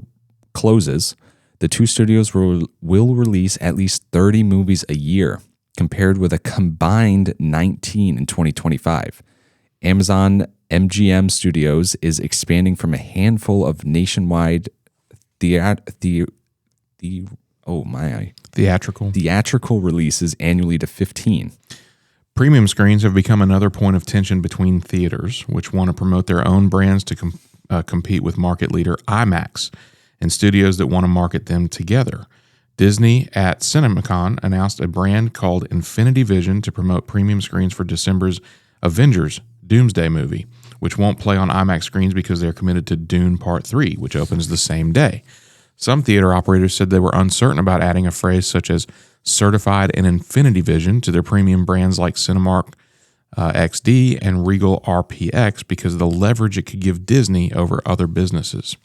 closes, the 2 studios will release at least 30 movies a year, compared with a combined 19 in 2025. Amazon MGM Studios is expanding from a handful of nationwide theatrical releases annually to 15. Premium screens have become another point of tension between theaters, which want to promote their own brands to compete with market leader IMAX, and studios that want to market them together. Disney at CinemaCon announced a brand called Infinity Vision to promote premium screens for December's Avengers Doomsday movie, which won't play on IMAX screens because they're committed to Dune Part 3, which opens the same day. Some theater operators said they were uncertain about adding a phrase such as certified in Infinity Vision to their premium brands like Cinemark XD and Regal RPX because of the leverage it could give Disney over other businesses.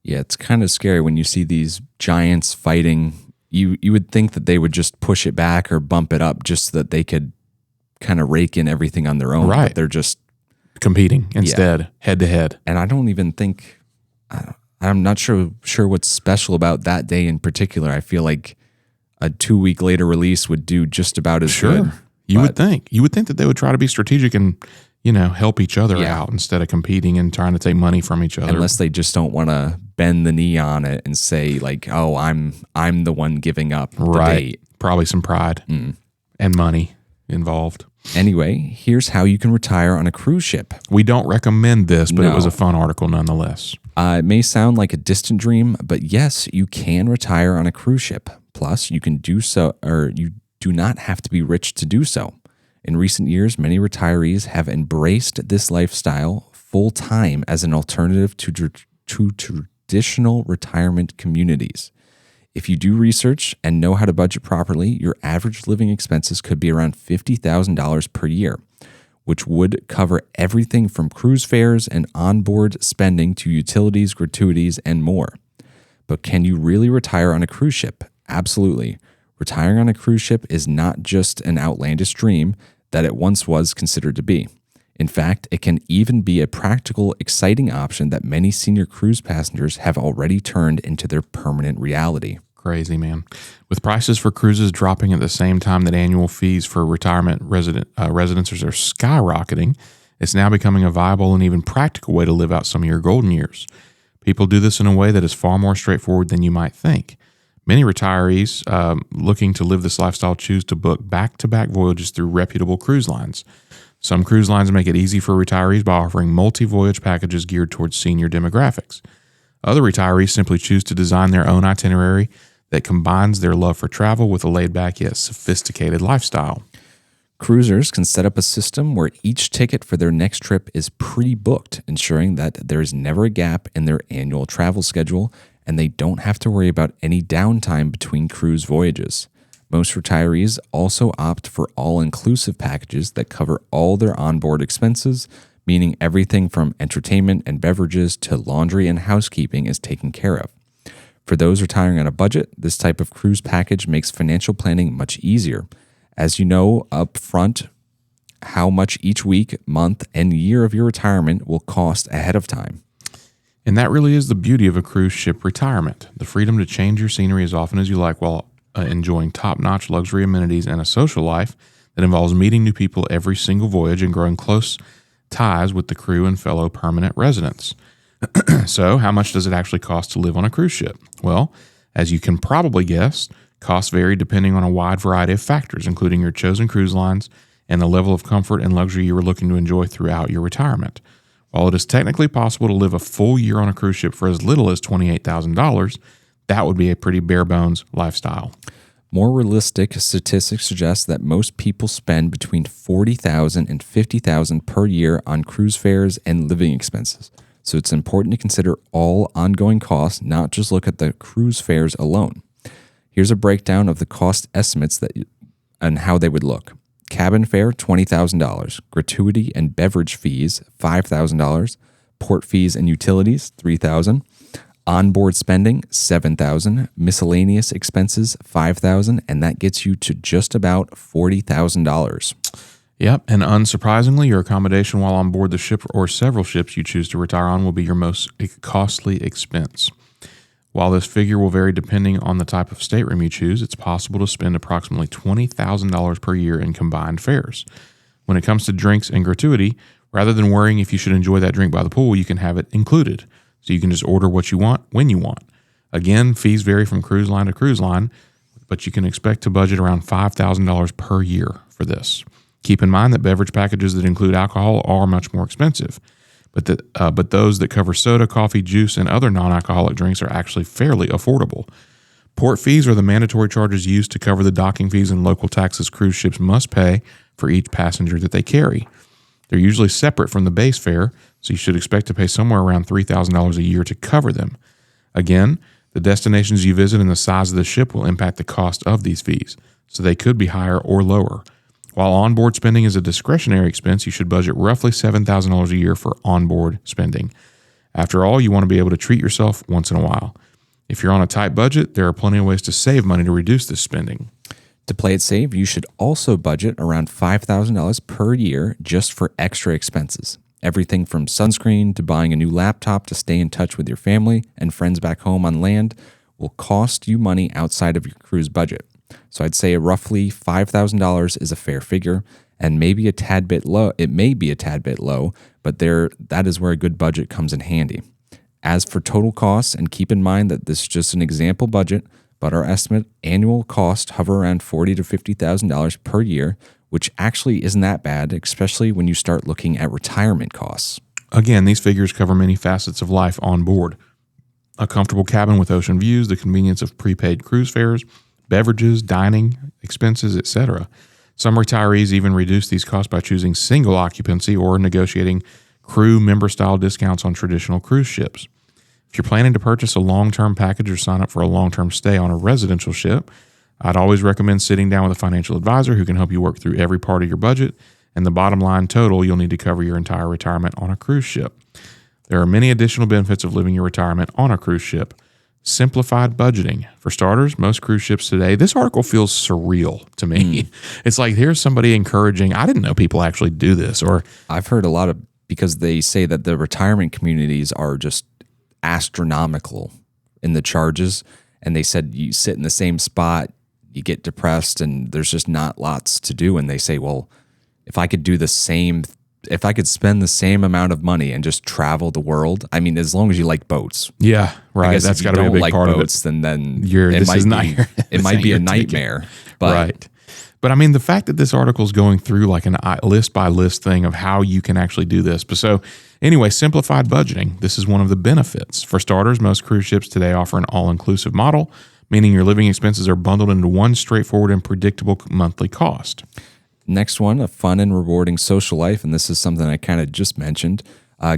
Yeah, it's kind of scary when you see these giants fighting. You would think that they would just push it back or bump it up just so that they could kind of rake in everything on their own. Right. But they're just competing instead, head to head. And I don't even think, I'm not sure what's special about that day in particular. I feel like a 2-week later release would do just about as good. You would think that they would try to be strategic and, help each other out instead of competing and trying to take money from each other. Unless they just don't want to bend the knee on it and say like, oh, I'm the one giving up the date. Probably some pride and money involved. Anyway, here's how you can retire on a cruise ship. We don't recommend this, but it was a fun article nonetheless. It may sound like a distant dream, but yes, you can retire on a cruise ship. Plus, you can do so, or you do not have to be rich to do so. In recent years, many retirees have embraced this lifestyle full-time as an alternative to traditional retirement communities. If you do research and know how to budget properly, your average living expenses could be around $50,000 per year, which would cover everything from cruise fares and onboard spending to utilities, gratuities, and more. But can you really retire on a cruise ship? Absolutely. Retiring on a cruise ship is not just an outlandish dream that it once was considered to be. In fact, it can even be a practical, exciting option that many senior cruise passengers have already turned into their permanent reality. Crazy, man. With prices for cruises dropping at the same time that annual fees for retirement residences are skyrocketing, it's now becoming a viable and even practical way to live out some of your golden years. People do this in a way that is far more straightforward than you might think. Many retirees looking to live this lifestyle choose to book back-to-back voyages through reputable cruise lines. Some cruise lines make it easy for retirees by offering multi-voyage packages geared towards senior demographics. Other retirees simply choose to design their own itinerary that combines their love for travel with a laid-back yet sophisticated lifestyle. Cruisers can set up a system where each ticket for their next trip is pre-booked, ensuring that there is never a gap in their annual travel schedule, and they don't have to worry about any downtime between cruise voyages. Most retirees also opt for all-inclusive packages that cover all their onboard expenses, meaning everything from entertainment and beverages to laundry and housekeeping is taken care of. For those retiring on a budget, this type of cruise package makes financial planning much easier, as you know up front how much each week, month, and year of your retirement will cost ahead of time. And that really is the beauty of a cruise ship retirement, the freedom to change your scenery as often as you like while enjoying top-notch luxury amenities and a social life that involves meeting new people every single voyage and growing close ties with the crew and fellow permanent residents. So, how much does it actually cost to live on a cruise ship? Well, as you can probably guess, costs vary depending on a wide variety of factors, including your chosen cruise lines and the level of comfort and luxury you are looking to enjoy throughout your retirement. While it is technically possible to live a full year on a cruise ship for as little as $28,000, that would be a pretty bare-bones lifestyle. More realistic statistics suggest that most people spend between $40,000 and $50,000 per year on cruise fares and living expenses. So it's important to consider all ongoing costs, not just look at the cruise fares alone. Here's a breakdown of the cost estimates and how they would look. Cabin fare, $20,000. Gratuity and beverage fees, $5,000. Port fees and utilities, $3,000. Onboard spending, $7,000. Miscellaneous expenses, $5,000. And that gets you to just about $40,000. Yep, and unsurprisingly, your accommodation while on board the ship or several ships you choose to retire on will be your most costly expense. While this figure will vary depending on the type of stateroom you choose, it's possible to spend approximately $20,000 per year in combined fares. When it comes to drinks and gratuity, Rather than worrying if you should enjoy that drink by the pool, you can have it included. So you can just order what you want when you want. Again, fees vary from cruise line to cruise line, but you can expect to budget around $5,000 per year for this. Keep in mind that beverage packages that include alcohol are much more expensive, but those that cover soda, coffee, juice, and other non-alcoholic drinks are actually fairly affordable. Port fees are the mandatory charges used to cover the docking fees and local taxes cruise ships must pay for each passenger that they carry. They're usually separate from the base fare, so you should expect to pay somewhere around $3,000 a year to cover them. Again, the destinations you visit and the size of the ship will impact the cost of these fees, so they could be higher or lower. While onboard spending is a discretionary expense, you should budget roughly $7,000 a year for onboard spending. After all, you want to be able to treat yourself once in a while. If you're on a tight budget, there are plenty of ways to save money to reduce this spending. To play it safe, you should also budget around $5,000 per year just for extra expenses. Everything from sunscreen to buying a new laptop to stay in touch with your family and friends back home on land will cost you money outside of your cruise budget. So I'd say roughly $5,000 is a fair figure, and maybe a tad bit low. It may be a tad bit low, but that is where a good budget comes in handy. As for total costs, and keep in mind that this is just an example budget, but our estimate annual cost hover around $40,000 to $50,000 per year, which actually isn't that bad, especially when you start looking at retirement costs. Again, these figures cover many facets of life on board. A comfortable cabin with ocean views, the convenience of prepaid cruise fares, beverages, dining, expenses, etc. Some retirees even reduce these costs by choosing single occupancy or negotiating crew member-style discounts on traditional cruise ships. If you're planning to purchase a long-term package or sign up for a long-term stay on a residential ship, I'd always recommend sitting down with a financial advisor who can help you work through every part of your budget and the bottom line total you'll need to cover your entire retirement on a cruise ship. There are many additional benefits of living your retirement on a cruise ship. Simplified budgeting. For starters, most cruise ships today, this article feels surreal to me. It's like, here's somebody encouraging, I didn't know people actually do this. Or I've heard a lot of, because they say that the retirement communities are just astronomical in the charges. And they said you sit in the same spot, you get depressed, and there's just not lots to do. And they say, well, if I could spend the same amount of money and just travel the world, I mean, as long as you like boats. yeah, right. That's got to be a big part boats, of it. Then It might be a nightmare. But right. But I mean, the fact that this article is going through like a list by list thing of how you can actually do this. But so anyway, simplified budgeting. This is one of the benefits. For starters, most cruise ships today offer an all-inclusive model, meaning your living expenses are bundled into one straightforward and predictable monthly cost. Next one, a fun and rewarding social life. And this is something I kind of just mentioned.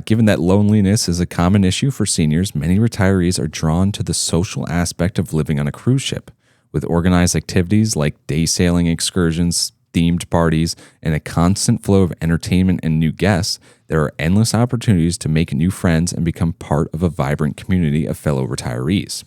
Given that loneliness is a common issue for seniors, many retirees are drawn to the social aspect of living on a cruise ship. With organized activities like day sailing excursions, themed parties, and a constant flow of entertainment and new guests, there are endless opportunities to make new friends and become part of a vibrant community of fellow retirees.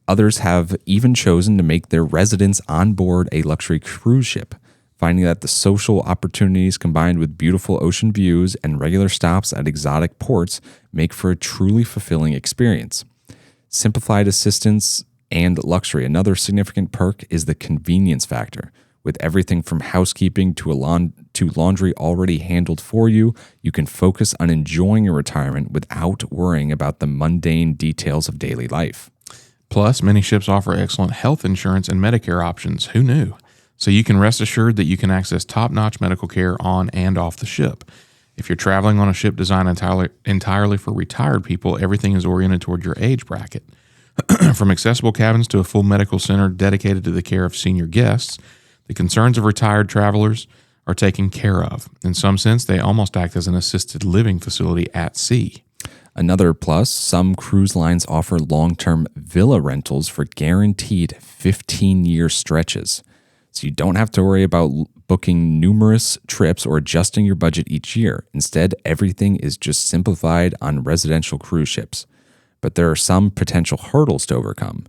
Others have even chosen to make their residence on board a luxury cruise ship, finding that the social opportunities combined with beautiful ocean views and regular stops at exotic ports make for a truly fulfilling experience. Simplified assistance and luxury. Another significant perk is the convenience factor. With everything from housekeeping to laundry already handled for you, you can focus on enjoying your retirement without worrying about the mundane details of daily life. Plus, many ships offer excellent health insurance and Medicare options. Who knew? So you can rest assured that you can access top-notch medical care on and off the ship. If you're traveling on a ship designed entirely for retired people, everything is oriented toward your age bracket. From accessible cabins to a full medical center dedicated to the care of senior guests, the concerns of retired travelers are taken care of. In some sense, they almost act as an assisted living facility at sea. Another plus, some cruise lines offer long-term villa rentals for guaranteed 15-year stretches. So you don't have to worry about booking numerous trips or adjusting your budget each year. Instead, everything is just simplified on residential cruise ships. But there are some potential hurdles to overcome.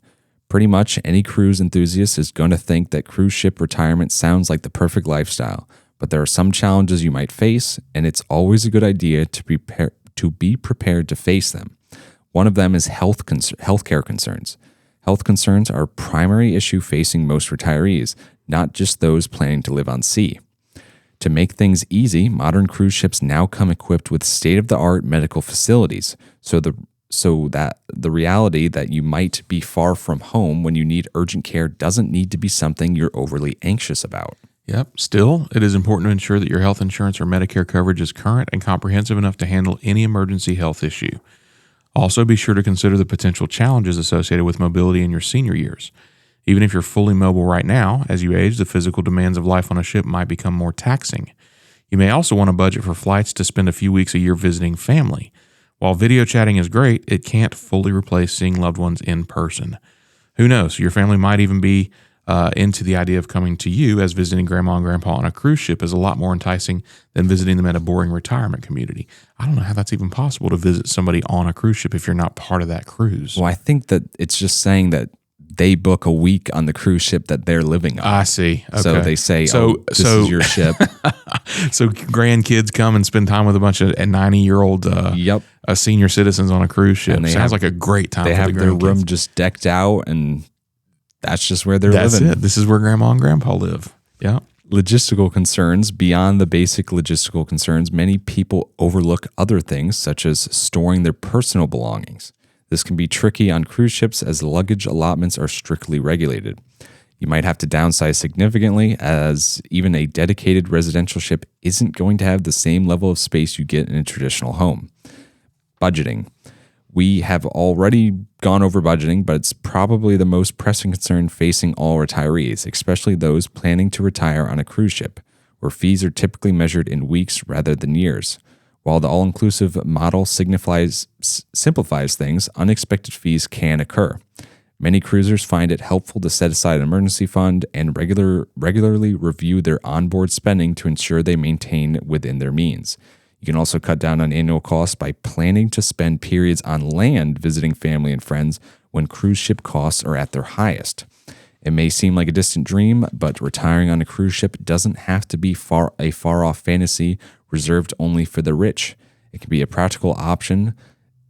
Pretty much any cruise enthusiast is going to think that cruise ship retirement sounds like the perfect lifestyle, but there are some challenges you might face, and it's always a good idea to be prepared to face them. One of them is healthcare concerns. Health concerns are a primary issue facing most retirees, not just those planning to live on sea. To make things easy, modern cruise ships now come equipped with state-of-the-art medical facilities, so that the reality that you might be far from home when you need urgent care doesn't need to be something you're overly anxious about. Yep. Still, it is important to ensure that your health insurance or Medicare coverage is current and comprehensive enough to handle any emergency health issue. Also, be sure to consider the potential challenges associated with mobility in your senior years. Even if you're fully mobile right now, as you age, the physical demands of life on a ship might become more taxing. You may also want to budget for flights to spend a few weeks a year visiting family. While video chatting is great, it can't fully replace seeing loved ones in person. Who knows? Your family might even be into the idea of coming to you, as visiting grandma and grandpa on a cruise ship is a lot more enticing than visiting them at a boring retirement community. I don't know how that's even possible to visit somebody on a cruise ship if you're not part of that cruise. Well, I think that it's just saying that they book a week on the cruise ship that they're living on. I see. Okay. So they say, this is your ship. So grandkids come and spend time with a bunch of 90-year-old senior citizens on a cruise ship. Sounds like a great time. They for have the their grandkids. room just decked out, and that's just where they're That's living. it. This is where grandma and grandpa live. Yeah. Logistical concerns. Beyond the basic logistical concerns, many people overlook other things, such as storing their personal belongings. This can be tricky on cruise ships as luggage allotments are strictly regulated. You might have to downsize significantly, as even a dedicated residential ship isn't going to have the same level of space you get in a traditional home. Budgeting. We have already gone over budgeting, but it's probably the most pressing concern facing all retirees, especially those planning to retire on a cruise ship, where fees are typically measured in weeks rather than years. While the all-inclusive model simplifies things, unexpected fees can occur. Many cruisers find it helpful to set aside an emergency fund and regularly review their onboard spending to ensure they maintain within their means. You can also cut down on annual costs by planning to spend periods on land visiting family and friends when cruise ship costs are at their highest. It may seem like a distant dream, but retiring on a cruise ship doesn't have to be a far-off fantasy reserved only for the rich. It can be a practical option,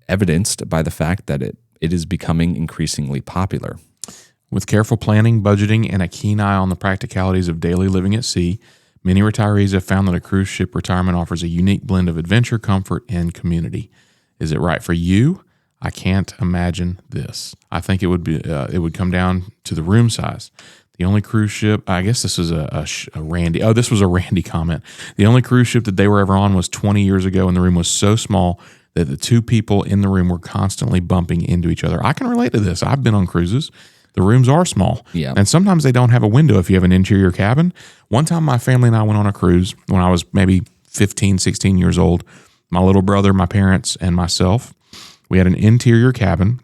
evidenced by the fact that it is becoming increasingly popular. With careful planning, budgeting, and a keen eye on the practicalities of daily living at sea, many retirees have found that a cruise ship retirement offers a unique blend of adventure, comfort, and community. Is it right for you? I can't imagine this. I think it would come down to the room size. The only cruise ship, I guess this is a Randy. Oh, this was a Randy comment. The only cruise ship that they were ever on was 20 years ago, and the room was so small that the two people in the room were constantly bumping into each other. I can relate to this. I've been on cruises. The rooms are small. Yeah. And sometimes they don't have a window if you have an interior cabin. One time my family and I went on a cruise when I was maybe 15, 16 years old. My little brother, my parents, and myself. We had an interior cabin,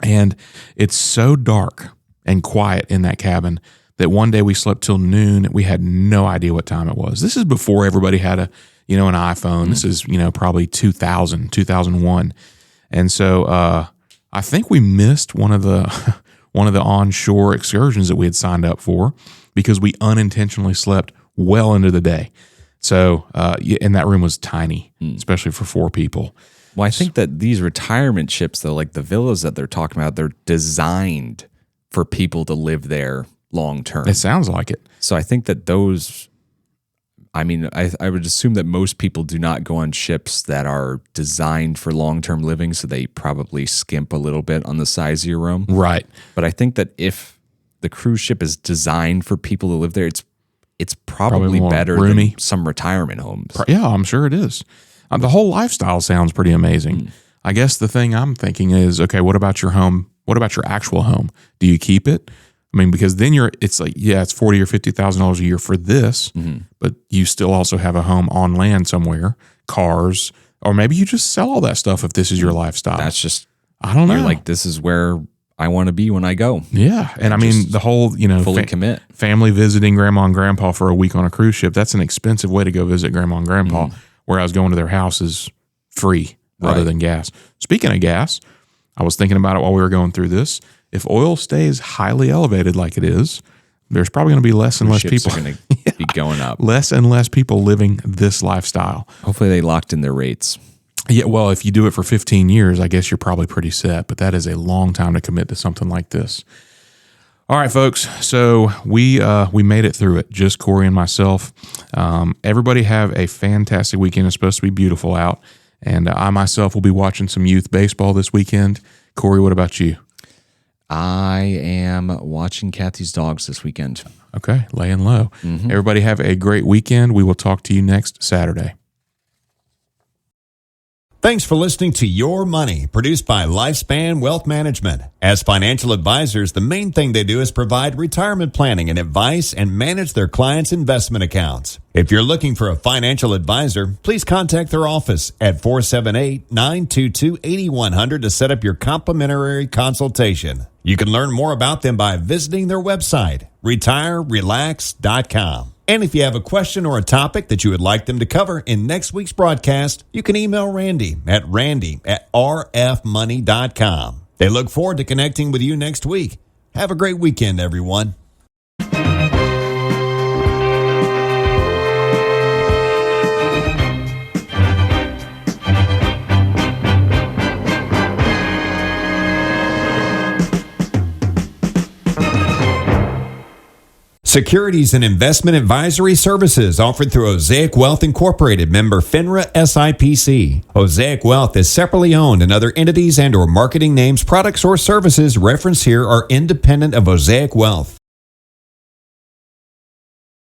and it's so dark and quiet in that cabin that one day we slept till noon. We had no idea what time it was. This is before everybody had an iPhone. This is, probably 2000, 2001. And so I think we missed one of the onshore excursions that we had signed up for because we unintentionally slept well into the day. So, and that room was tiny, especially for 4 people. Well, I think that these retirement ships, though, like the villas that they're talking about, they're designed for people to live there long term. It sounds like it. So I think that those, I would assume that most people do not go on ships that are designed for long-term living, so they probably skimp a little bit on the size of your room. Right. But I think that if the cruise ship is designed for people to live there, it's probably more better roomy. than some retirement homes. Yeah, I'm sure it is. The whole lifestyle sounds pretty amazing. I guess the thing I'm thinking is, okay, what about your home? What about your actual home? Do you keep it? I mean, because then it's like, yeah, it's $40,000 or $50,000 a year for this, but you still also have a home on land somewhere, cars, or maybe you just sell all that stuff if this is your lifestyle. That's just, I don't know. You're like, this is where I want to be when I go. Yeah. And I mean, the whole, fully commit. Family visiting grandma and grandpa for a week on a cruise ship, that's an expensive way to go visit grandma and grandpa, whereas going to their house is free other than gas. Speaking of gas, I was thinking about it while we were going through this. If oil stays highly elevated like it is, there's probably going to be less and less people are going to be going up. Less and less people living this lifestyle. Hopefully they locked in their rates. Yeah, well, if you do it for 15 years, I guess you're probably pretty set, but that is a long time to commit to something like this. All right, folks. So we made it through it. Just Corey and myself. Everybody have a fantastic weekend. It's supposed to be beautiful out, and I myself will be watching some youth baseball this weekend. Corey, what about you? I am watching Kathy's dogs this weekend. Okay, laying low. Everybody have a great weekend. We will talk to you next Saturday. Thanks for listening to Your Money, produced by Lifespan Wealth Management. As financial advisors, the main thing they do is provide retirement planning and advice and manage their clients' investment accounts. If you're looking for a financial advisor, please contact their office at 478-922-8100 to set up your complimentary consultation. You can learn more about them by visiting their website, retirerelax.com. And if you have a question or a topic that you would like them to cover in next week's broadcast, you can email Randy at rfmoney.com. They look forward to connecting with you next week. Have a great weekend, everyone. Securities and investment advisory services offered through Osaic Wealth Incorporated, member FINRA SIPC. Osaic Wealth is separately owned, and other entities and or marketing names, products, or services referenced here are independent of Osaic Wealth.